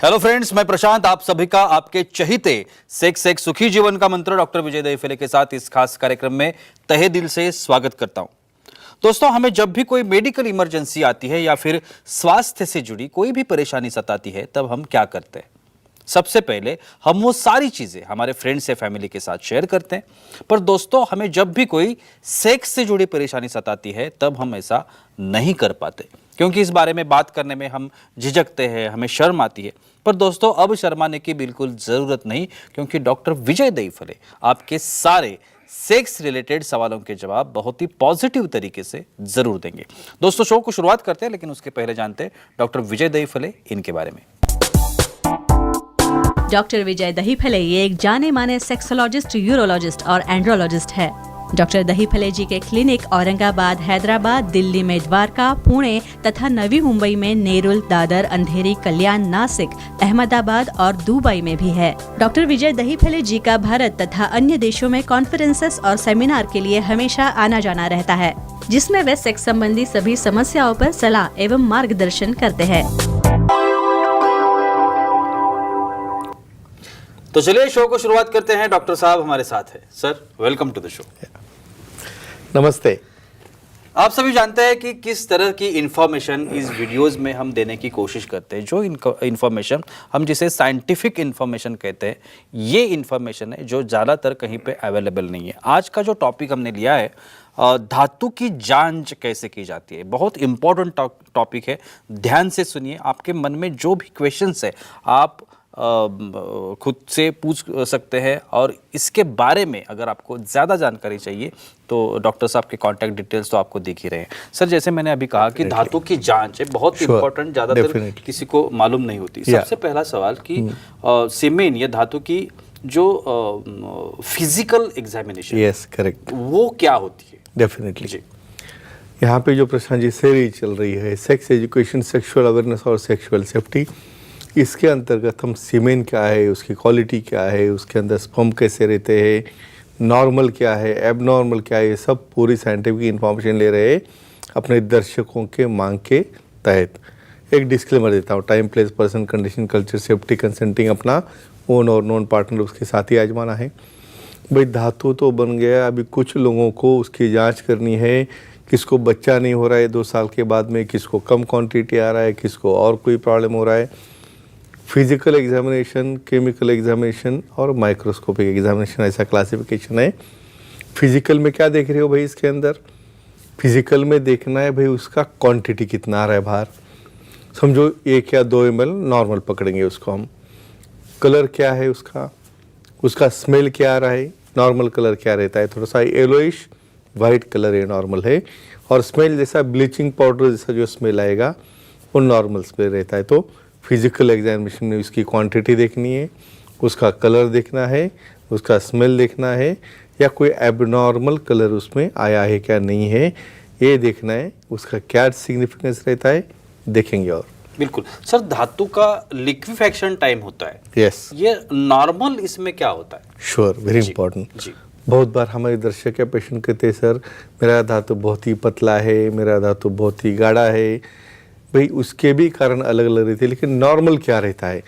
Hello friends, मैं प्रशांत आप सभी का आपके चहीते सेक्स एक सुखी जीवन का मंत्र डॉक्टर विजय दहीफले के साथ इस खास कार्यक्रम में तहे दिल से स्वागत करता हूं। दोस्तों, हमें जब भी कोई मेडिकल इमरजेंसी आती है या फिर स्वास्थ्य से जुड़ी कोई भी परेशानी सताती है, तब हम क्या करते हैं? सबसे पहले हम वो सारी चीजें हमारे फ्रेंड्स या फैमिली के साथ शेयर करते हैं। पर दोस्तों, हमें जब भी कोई सेक्स से जुड़ी परेशानी सताती है, तब हम ऐसा नहीं कर पाते, क्योंकि इस बारे में बात करने में हम झिझकते हैं, हमें शर्म आती है। पर दोस्तों, अब शर्माने की बिल्कुल जरूरत नहीं, क्योंकि डॉक्टर विजय दहीफले आपके सारे सेक्स रिलेटेड सवालों के जवाब बहुत ही पॉजिटिव तरीके से जरूर देंगे। दोस्तों, शो को शुरुआत करते हैं, लेकिन उसके पहले जानते हैं डॉक्टर विजय दहीफले इनके बारे में। डॉक्टर विजय दहीफले ये एक जाने माने सेक्सोलॉजिस्ट, यूरोलॉजिस्ट और एंड्रोलॉजिस्ट है। डॉक्टर दहीफले जी के क्लिनिक औरंगाबाद, हैदराबाद, दिल्ली में द्वारका, पुणे तथा नवी मुंबई में नेरुल, दादर, अंधेरी, कल्याण, नासिक, अहमदाबाद और दुबई में भी है। डॉक्टर विजय दहीफले जी का भारत तथा अन्य देशों में कॉन्फ्रेंसेस और सेमिनार के लिए हमेशा आना जाना रहता है, जिसमें वे सेक्स संबंधी सभी समस्याओं पर सलाह एवं मार्गदर्शन करते हैं। तो चलिए शो को शुरुआत करते हैं। डॉक्टर साहब हमारे साथ है। Sir, welcome to the show. नमस्ते। आप सभी जानते हैं कि किस तरह की इंफॉर्मेशन इस वीडियोस में हम देने की कोशिश करते हैं। जो इंफॉर्मेशन हम जिसे साइंटिफिक इंफॉर्मेशन कहते हैं, ये इंफॉर्मेशन है जो ज़्यादातर कहीं पे अवेलेबल नहीं है। आज का जो टॉपिक हमने लिया है, धातु की जांच कैसे की जाती है, बहुत इंपॉर्टेंट टॉपिक है। ध्यान से सुनिए। आपके मन में जो भी क्वेश्चंस है आप खुद से पूछ सकते हैं, और इसके बारे में अगर आपको ज़्यादा जानकारी चाहिए तो डॉक्टर साहब के कॉन्टैक्ट डिटेल्स तो आपको दिख ही रहे हैं। सर, जैसे मैंने अभी कहा कि धातु की जांच है बहुत इंपॉर्टेंट, ज़्यादातर किसी को मालूम नहीं होती। सबसे पहला सवाल कि सीमेन या धातु की जो फिजिकल एग्जामिनेशन, यस करेक्ट, वो क्या होती है? डेफिनेटली जी। यहाँ पे जो प्रश्न जी सीरीज चल रही है, सेक्स एजुकेशन, सेक्सुअल अवेयरनेस और सेक्सुअल सेफ्टी, इसके अंतर्गत हम सीमेन क्या है, उसकी क्वालिटी क्या है, उसके अंदर स्पर्म कैसे रहते हैं, नॉर्मल क्या है, एबनॉर्मल क्या है, ये सब पूरी साइंटिफिक इंफॉर्मेशन ले रहे हैं अपने दर्शकों के मांग के तहत। एक डिस्क्लेमर देता हूँ, time, place, person, condition, culture, safety, consenting अपना ओन और नॉन पार्टनर उसके साथ ही आजमाना है। भाई धातु तो बन गया, अभी कुछ लोगों को उसकी जाँच करनी है, किसको बच्चा नहीं हो रहा है 2 साल के बाद में, किसको कम क्वान्टिटी आ रहा है, किसको और कोई प्रॉब्लम हो रहा है। फिजिकल एग्जामिनेशन, केमिकल एग्जामिनेशन और माइक्रोस्कोपिक एग्जामिनेशन, ऐसा क्लासिफिकेशन है। फिजिकल में क्या देख रहे हो भाई? इसके अंदर फिजिकल में देखना है भाई उसका क्वांटिटी कितना आ रहा है बाहर। समझो 1 या 2 ml नॉर्मल पकड़ेंगे उसको हम। कलर क्या है उसका, उसका स्मेल क्या आ रहा है, नॉर्मल कलर क्या रहता है, थोड़ा सा येलोइश वाइट कलर है, नॉर्मल है। और स्मेल जैसा ब्लीचिंग पाउडर जैसा जो स्मेल आएगा वो नॉर्मल स्मेल रहता है। तो फिजिकल एग्जामिनेशन में उसकी क्वांटिटी देखनी है, उसका कलर देखना है, उसका स्मेल देखना है, या कोई एबनॉर्मल कलर उसमें आया है क्या नहीं है, ये देखना है। उसका क्या सिग्निफिकेंस रहता है देखेंगे। और बिल्कुल सर, धातु का लिक्विफेक्शन टाइम होता है, यस, ये नॉर्मल इसमें क्या होता है? श्योर, वेरी इंपॉर्टेंट जी। बहुत बार हमारे दर्शक या पेशेंट कहते हैं सर मेरा धातु बहुत ही पतला है, मेरा धातु बहुत ही गाढ़ा है। भाई उसके भी कारण अलग अलग रहते हैं, लेकिन नॉर्मल क्या रहता है?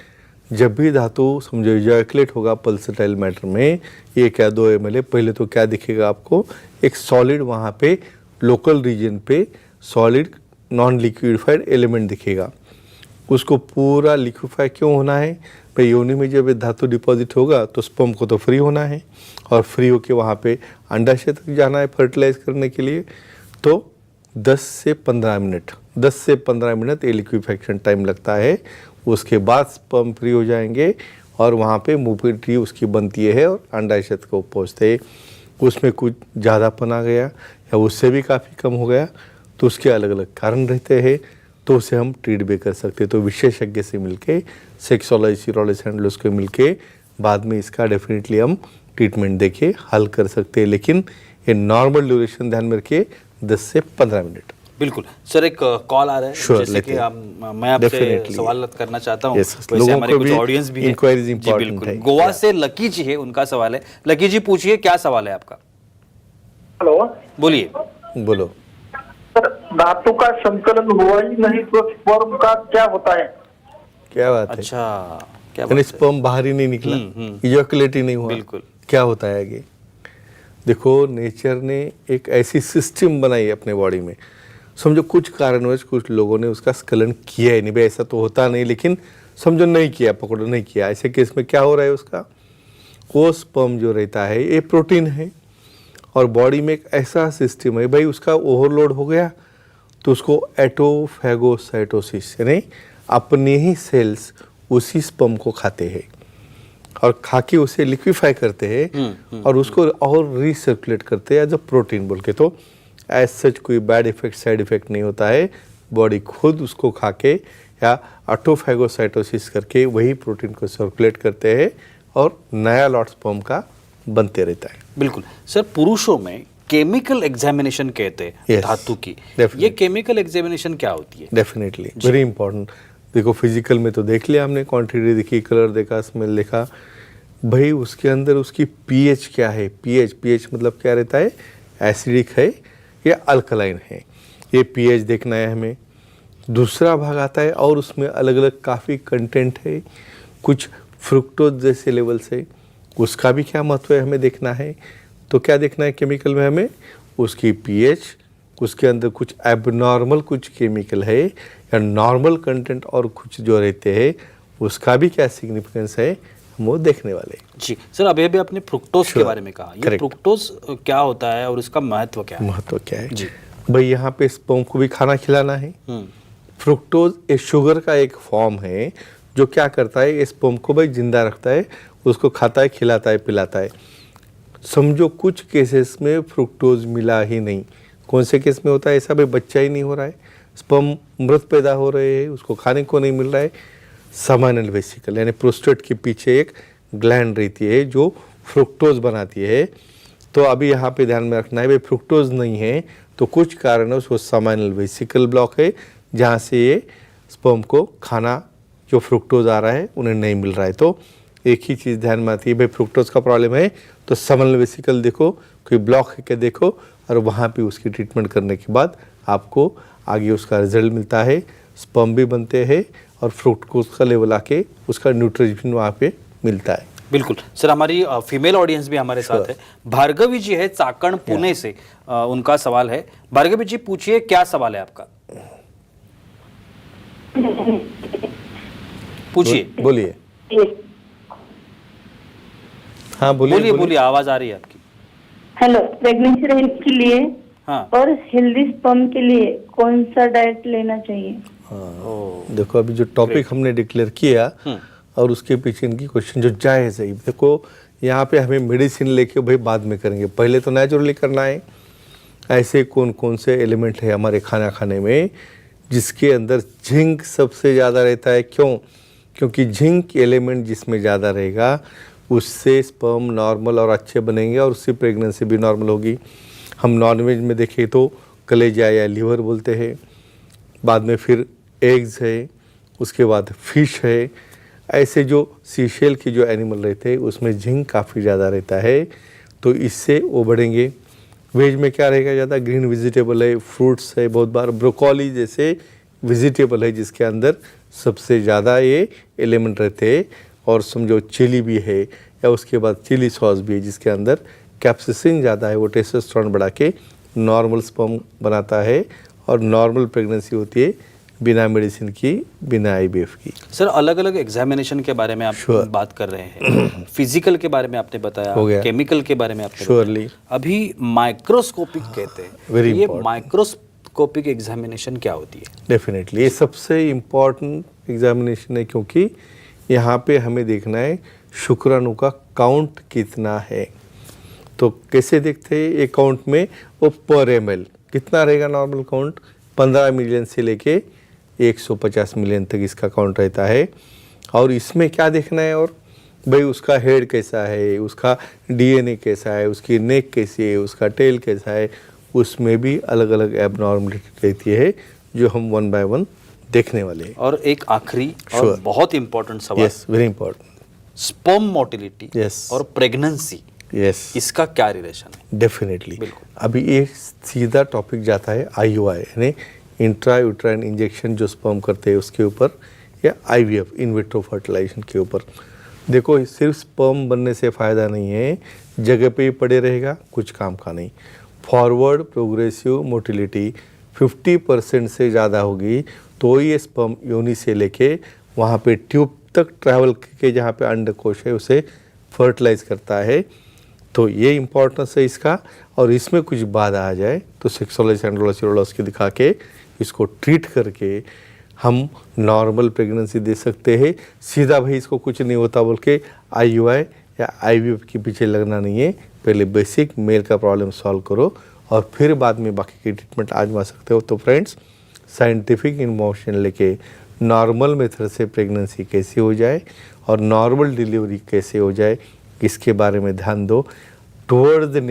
जब भी धातु समझो इजैकुलेट होगा पल्सेटाइल मैटर में 1 या 2 ml, पहले तो क्या दिखेगा आपको? एक सॉलिड वहाँ पे लोकल रीजन पे सॉलिड नॉन लिक्विडिफाइड एलिमेंट दिखेगा। उसको पूरा लिक्विफाई क्यों होना है भाई? योनि में जब धातु डिपॉजिट होगा तो स्पर्म को तो फ्री होना है, और फ्री होके वहाँ पे अंडाशय तक जाना है फर्टिलाइज करने के लिए। तो 10 से 15 मिनट ये लिक्विफेक्शन टाइम लगता है। उसके बाद स्पर्म फ्री हो जाएंगे और वहाँ पे मोबिलिटी उसकी बनती है और अंडाशय को पहुँचते हैं। उसमें कुछ ज़्यादापन आ गया या उससे भी काफ़ी कम हो गया तो उसके अलग अलग कारण रहते हैं, तो उसे हम ट्रीट भी कर सकते हैं। तो विशेषज्ञ से मिलके, सेक्सोलॉजिस्ट, यूरोलॉजिस्ट, एंडोलॉजिस्ट को मिलके बाद में इसका डेफिनेटली हम ट्रीटमेंट देके हल कर सकते हैं। लेकिन ये नॉर्मल ड्यूरेशन ध्यान में रखिए 10 से 15 मिनट। बिल्कुल सर, एक कॉल आ रहा है जैसे कि मैं आपसे सवाल करना चाहता हूँ। वैसे हमारे कुछ ऑडियंस भी है। इंक्वायरीज इंपॉर्टेंट है। गोवा से लकी जी है, उनका सवाल है। लकी जी पूछिए, क्या सवाल है आपका? हेलो, बोलिए। बोलो सर, धातु का संकलन हुआ ही नहीं तो स्पर्म का क्या होता है? क्या बात है। अच्छा, क्या यानी बात है। स्पर्म बाहर ही नहीं निकला, इजैकुलेट ही नहीं हुआ। बिल्कुल। क्या होता है आगे? देखो, नेचर ने एक ऐसी सिस्टम बनाई है अपने बॉडी में, समझो कुछ कारणवश कुछ लोगों ने उसका स्खलन किया ही नहीं, भाई ऐसा तो होता नहीं, लेकिन समझो नहीं किया, पकड़ो नहीं किया, ऐसे केस में क्या हो रहा है उसका, वो स्पर्म जो रहता है ये प्रोटीन है और बॉडी में एक ऐसा सिस्टम है, भाई उसका ओवरलोड हो गया तो उसको एटोफैगोसाइटोसिस यानी अपने ही सेल्स उसी स्पर्म को खाते हैं और खा के उसे लिक्विफाई करते हैं और उसको और रिसर्कुलेट करते हैं एज अ प्रोटीन बोल के। तो एज सच कोई बैड इफेक्ट, साइड इफेक्ट नहीं होता है, बॉडी खुद उसको खा के या ऑटोफैगोसाइटोसिस करके वही प्रोटीन को सर्कुलेट करते हैं और नया लॉट स्पर्म का बनते रहता है। बिल्कुल सर, पुरुषों में केमिकल एग्जामिनेशन कहते हैं Yes, धातु की, definitely. ये केमिकल एग्जामिनेशन क्या होती है? Definitely very important. देखो, फिजिकल में तो देख लिया हमने, क्वांटिटी देखी, कलर देखा, स्मेल देखा, भाई उसके अंदर उसकी पीएच क्या है। पीएच मतलब क्या रहता है, एसिडिक है या अल्कलाइन है, ये पीएच देखना है हमें। दूसरा भाग आता है और उसमें अलग अलग काफ़ी कंटेंट है, कुछ फ्रुक्टोज जैसे लेवल्स है, उसका भी क्या महत्व है हमें देखना है। तो क्या देखना है केमिकल में हमें, उसकी पीएच, उसके अंदर कुछ एबनॉर्मल कुछ केमिकल है या नॉर्मल कंटेंट और कुछ जो रहते हैं उसका भी क्या सिग्निफिकेंस है, हम वो देखने वाले हैं। जी सर, अभी अभी आपने फ्रुक्टोज के बारे में कहा, ये Correct. फ्रुक्टोज क्या होता है और इसका महत्व क्या है? महत्व क्या है जी। भाई, यहाँ पे स्पर्म को भी खाना खिलाना है। फ्रुक्टोज एक शुगर का एक फॉर्म है जो क्या करता है, स्पर्म को भाई जिंदा रखता है, उसको खाता है, खिलाता है, पिलाता है। समझो कुछ केसेस में फ्रुक्टोज मिला ही नहीं। कौन से केस में होता है ऐसा, भाई बच्चा ही नहीं हो रहा है, स्पर्म मृत पैदा हो रहे हैं, उसको खाने को नहीं मिल रहा है। समाइनल वेसिकल यानी प्रोस्टेट के पीछे एक ग्लैंड रहती है जो फ्रुक्टोज बनाती है। तो अभी यहाँ पे ध्यान में रखना है, भाई फ्रुक्टोज नहीं है तो कुछ कारण है उसको समाइनल वेसिकल ब्लॉक है, जहाँ से ये स्पर्म को खाना जो फ्रुक्टोज आ रहा है उन्हें नहीं मिल रहा है। तो एक ही चीज़ ध्यान में आती है, भाई फ्रुक्टोज का प्रॉब्लम है तो समाइनल वेसिकल देखो, कोई ब्लॉक है क्या देखो, और वहाँ पे उसकी ट्रीटमेंट करने के बाद आपको आगे उसका रिजल्ट मिलता है, स्पर्म भी बनते हैं और फ्रुक्टोज का लेवल आके उसका न्यूट्रिशन वहाँ पे मिलता है। बिल्कुल सर, हमारी फीमेल ऑडियंस भी हमारे साथ है। भार्गवी जी है चाकण पुणे से, उनका सवाल है। भार्गवी जी पूछिए, क्या सवाल है आपका? पूछिए। बोलिए। हाँ बोलिए बोलिए, आवाज आ रही है आपकी। हेलो, प्रेगनेंसी रहने के लिए हाँ। और हेल्दी स्पर्म के लिए कौन सा डाइट लेना चाहिए? देखो, अभी जो टॉपिक हमने डिक्लेयर किया और उसके पीछे इनकी क्वेश्चन जो जायज़ है, देखो यहाँ पे हमें मेडिसिन लेके भाई बाद में करेंगे, पहले तो नेचुरली करना है। ऐसे कौन कौन से एलिमेंट है हमारे खाना खाने में जिसके अंदर जिंक सबसे ज़्यादा रहता है? क्योंकि जिंक एलिमेंट जिसमें ज़्यादा रहेगा उससे स्पर्म नॉर्मल और अच्छे बनेंगे और उससे प्रेगनेंसी भी नॉर्मल होगी। हम नॉनवेज में देखें तो कलेजा या लीवर बोलते हैं, बाद में फिर एग्स है, उसके बाद फिश है। ऐसे जो सीशेल के जो एनिमल रहते हैं उसमें जिंक काफ़ी ज़्यादा रहता है, तो इससे वो बढ़ेंगे। वेज में क्या रहेगा ज़्यादा, ग्रीन वेजिटेबल है, फ्रूट्स है, बहुत बार ब्रोकोली जैसे वेजिटेबल है जिसके अंदर सबसे ज़्यादा ये एलिमेंट रहते हैं। और समझो चिली भी है या उसके बाद चिली सॉस भी है जिसके अंदर कैप्सिसिन ज़्यादा है, वो टेस्टोस्टेरोन बढ़ा के नॉर्मल स्पर्म बनाता है और नॉर्मल प्रेगनेंसी होती है बिना मेडिसिन की, बिना आईवीएफ की। सर, अलग अलग एग्जामिनेशन के बारे में आप बात कर रहे हैं, फिजिकल के बारे में आपने बताया, केमिकल के बारे में आपने श्योरली। अभी माइक्रोस्कोपिक कहते हैं, ये माइक्रोस्कोपिक एग्जामिनेशन क्या होती है? डेफिनेटली ये सबसे इम्पॉर्टेंट एग्जामिनेशन है, क्योंकि यहाँ पे हमें देखना है शुक्राणु का काउंट कितना है। तो कैसे देखते हैं, एक काउंट में वो पर ml कितना रहेगा नॉर्मल काउंट, 15 मिलियन से लेके 150 मिलियन तक इसका काउंट रहता है। और इसमें क्या देखना है, और भाई उसका हेड कैसा है, उसका डीएनए कैसा है, उसकी नेक कैसी है, उसका टेल कैसा है, उसमें भी अलग अलग एबनॉर्मलिटी रहती है जो हम वन बाय वन देखने वाले हैं। और एक आखिरी और बहुत इंपॉर्टेंट सवाल, yes, very important, sperm motility Yes. और प्रेगनेंसी, यस, इसका क्या रिलेशन है? डेफिनेटली। अभी ये सीधा टॉपिक जाता है IUI यानी इंट्रा यूट्राइन इंजेक्शन जो स्पर्म करते हैं उसके ऊपर या IVF इन विट्रो फर्टिलाइजेशन के ऊपर। देखो सिर्फ स्पर्म बनने से फ़ायदा नहीं है, जगह पे ही पड़े रहेगा, कुछ काम का नहीं। फॉरवर्ड प्रोग्रेसिव मोटिलिटी 50% से ज़्यादा होगी तो ये स्पर्म योनि से लेके वहाँ पे ट्यूब तक ट्रैवल के जहाँ पे अंडकोश है उसे फर्टिलाइज करता है। तो ये इम्पोर्टेंस है इसका। और इसमें कुछ बाधा आ जाए तो सेक्सोलॉजिस्ट एंड्रोलॉजिस्ट यूरोलॉजिस्ट के दिखा के इसको ट्रीट करके हम नॉर्मल प्रेगनेंसी दे सकते हैं। सीधा भाई इसको कुछ नहीं होता बोल के IUI या IVF के पीछे लगना नहीं है। पहले बेसिक मेल का प्रॉब्लम सॉल्व करो और फिर बाद में बाकी की ट्रीटमेंट आजमा सकते हो। तो फ्रेंड्स, साइंटिफिक इन्फॉर्मेशन लेके नॉर्मल मेथड से प्रेगनेंसी कैसे हो जाए और नॉर्मल डिलीवरी कैसे हो जाए, इसके बारे में ध्यान दो। टुवर्ड द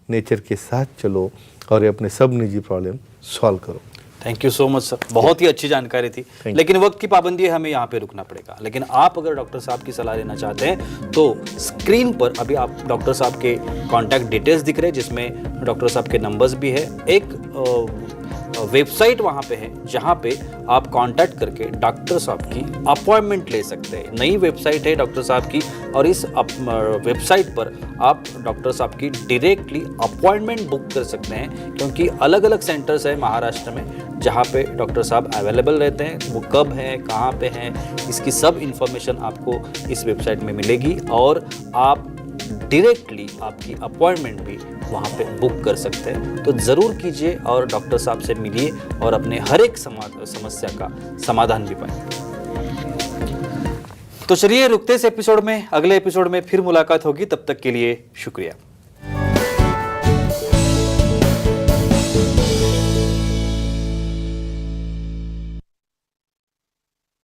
नेचर के साथ चलो और अपने सब निजी प्रॉब्लम सॉल्व करो। Thank you so much sir, बहुत ही अच्छी जानकारी थी। लेकिन वक्त की पाबंदी है, हमें यहाँ पे रुकना पड़ेगा। लेकिन आप अगर डॉक्टर साहब की सलाह लेना चाहते हैं तो स्क्रीन पर अभी आप डॉक्टर साहब के कॉन्टैक्ट डिटेल्स दिख रहे हैं, जिसमें डॉक्टर साहब के नंबर्स भी है। एक वेबसाइट वहाँ पे है जहाँ पे आप कांटेक्ट करके डॉक्टर साहब की अपॉइंटमेंट ले सकते हैं। नई वेबसाइट है डॉक्टर साहब की और इस वेबसाइट पर आप डॉक्टर साहब की डायरेक्टली अपॉइंटमेंट बुक कर सकते हैं, क्योंकि अलग अलग सेंटर्स है महाराष्ट्र में जहाँ पे डॉक्टर साहब अवेलेबल रहते हैं। वो कब है, कहाँ पे हैं, इसकी सब इन्फॉर्मेशन आपको इस वेबसाइट में मिलेगी और आप डायरेक्टली आपकी अपॉइंटमेंट भी वहाँ पे बुक कर सकते हैं। तो ज़रूर कीजिए और डॉक्टर साहब से मिलिए और अपने हर एक समस्या का समाधान भी पाएं। तो चलिए रुकते इस एपिसोड में, अगले एपिसोड में फिर मुलाकात होगी। तब तक के लिए शुक्रिया।